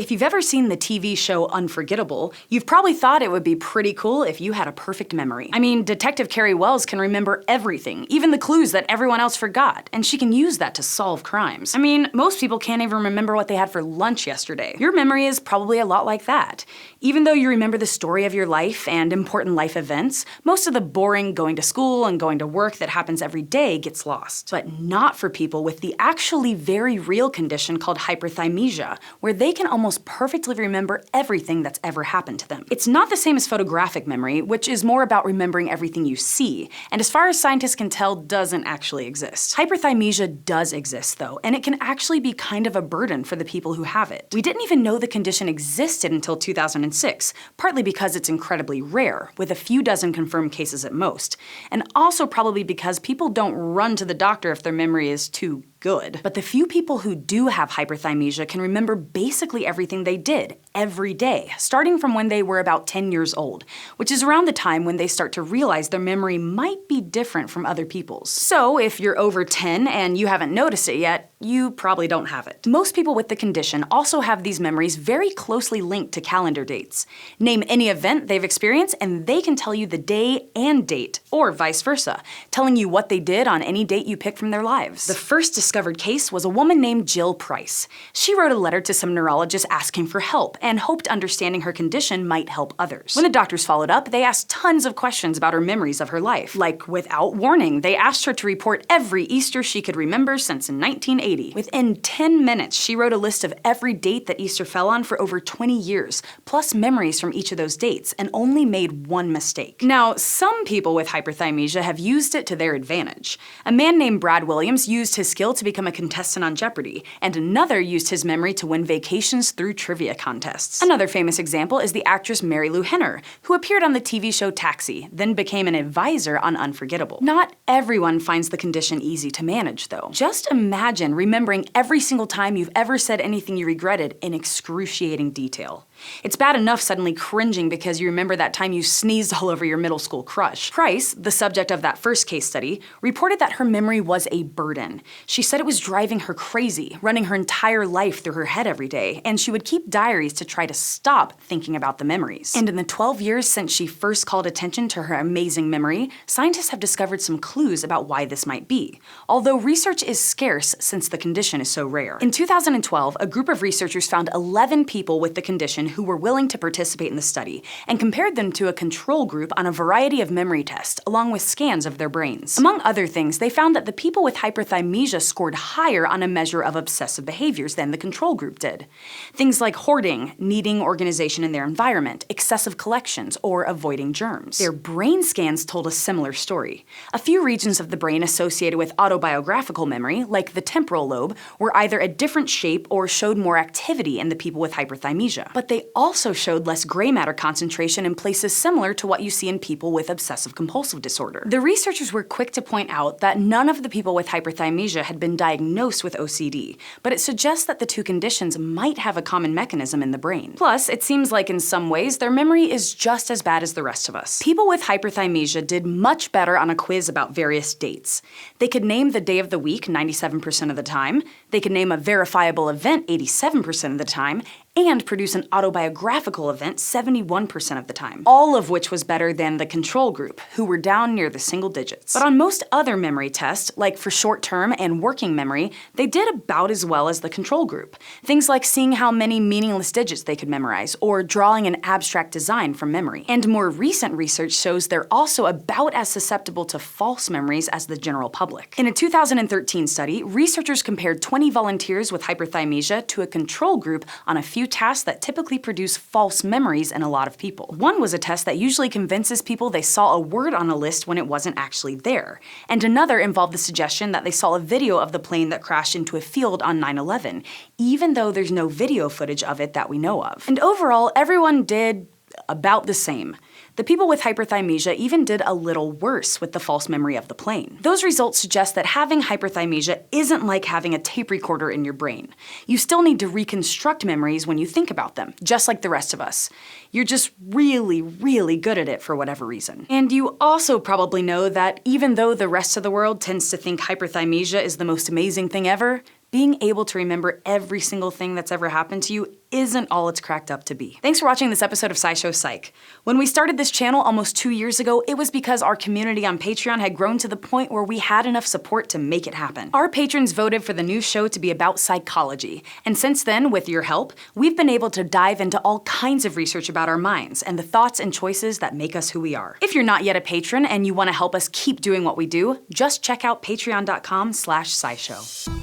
If you've ever seen the TV show Unforgettable, you've probably thought it would be pretty cool if you had a perfect memory. I mean, Detective Carrie Wells can remember everything, even the clues that everyone else forgot, and she can use that to solve crimes. I mean, most people can't even remember what they had for lunch yesterday. Your memory is probably a lot like that. Even though you remember the story of your life and important life events, most of the boring going to school and going to work that happens every day gets lost. But not for people with the actually very real condition called hyperthymesia, where they can almost perfectly remember everything that's ever happened to them. It's not the same as photographic memory, which is more about remembering everything you see, and as far as scientists can tell, doesn't actually exist. Hyperthymesia does exist though, and it can actually be kind of a burden for the people who have it. We didn't even know the condition existed until 2006, partly because it's incredibly rare, with a few dozen confirmed cases at most, and also probably because people don't run to the doctor if their memory is too good. But the few people who do have hyperthymesia can remember basically everything they did, every day, starting from when they were about 10 years old, which is around the time when they start to realize their memory might be different from other people's. So if you're over 10 and you haven't noticed it yet, you probably don't have it. Most people with the condition also have these memories very closely linked to calendar dates. Name any event they've experienced and they can tell you the day and date, or vice versa, telling you what they did on any date you pick from their lives. The first discovered case was a woman named Jill Price. She wrote a letter to some neurologists asking for help and hoped understanding her condition might help others. When the doctors followed up, they asked tons of questions about her memories of her life. Like, without warning, they asked her to report every Easter she could remember since 1980. Within 10 minutes, she wrote a list of every date that Easter fell on for over 20 years, plus memories from each of those dates, and only made one mistake. Now, some people with hyperthymesia have used it to their advantage. A man named Brad Williams used his skill to become a contestant on Jeopardy, and another used his memory to win vacations through trivia contests. Another famous example is the actress Mary Lou Henner, who appeared on the TV show Taxi, then became an advisor on Unforgettable. Not everyone finds the condition easy to manage, though. Just imagine remembering every single time you've ever said anything you regretted in excruciating detail. It's bad enough suddenly cringing because you remember that time you sneezed all over your middle school crush. Price, the subject of that first case study, reported that her memory was a burden. She said it was driving her crazy, running her entire life through her head every day, and she would keep diaries to try to stop thinking about the memories. And in the 12 years since she first called attention to her amazing memory, scientists have discovered some clues about why this might be, although research is scarce since the condition is so rare. In 2012, a group of researchers found 11 people with the condition who were willing to participate in the study, and compared them to a control group on a variety of memory tests, along with scans of their brains. Among other things, they found that the people with hyperthymesia scored higher on a measure of obsessive behaviors than the control group did. Things like hoarding, needing organization in their environment, excessive collections, or avoiding germs. Their brain scans told a similar story. A few regions of the brain associated with autobiographical memory, like the temporal lobe, were either a different shape or showed more activity in the people with hyperthymesia. But they also showed less gray matter concentration in places similar to what you see in people with obsessive-compulsive disorder. The researchers were quick to point out that none of the people with hyperthymesia had been diagnosed with OCD, but it suggests that the two conditions might have a common mechanism in the brain. Plus, it seems like in some ways their memory is just as bad as the rest of us. People with hyperthymesia did much better on a quiz about various dates. They could name the day of the week 97% of the time, they could name a verifiable event 87% of the time, and produce an autobiographical event 71% of the time, all of which was better than the control group, who were down near the single digits. But on most other memory tests, like for short-term and working memory, they did about as well as the control group. Things like seeing how many meaningless digits they could memorize, or drawing an abstract design from memory. And more recent research shows they're also about as susceptible to false memories as the general public. In a 2013 study, researchers compared 20 volunteers with hyperthymesia to a control group on a few tasks that typically produce false memories in a lot of people. One was a test that usually convinces people they saw a word on a list when it wasn't actually there, and another involved the suggestion that they saw a video of the plane that crashed into a field on 9/11, even though there's no video footage of it that we know of. And overall, everyone did about the same. The people with hyperthymesia even did a little worse with the false memory of the plane. Those results suggest that having hyperthymesia isn't like having a tape recorder in your brain. You still need to reconstruct memories when you think about them, just like the rest of us. You're just really, really good at it for whatever reason. And you also probably know that even though the rest of the world tends to think hyperthymesia is the most amazing thing ever, being able to remember every single thing that's ever happened to you isn't all it's cracked up to be. Thanks for watching this episode of SciShow Psych. When we started this channel almost 2 years ago, it was because our community on Patreon had grown to the point where we had enough support to make it happen. Our patrons voted for the new show to be about psychology, and since then, with your help, we've been able to dive into all kinds of research about our minds and the thoughts and choices that make us who we are. If you're not yet a patron and you want to help us keep doing what we do, just check out patreon.com/scishow.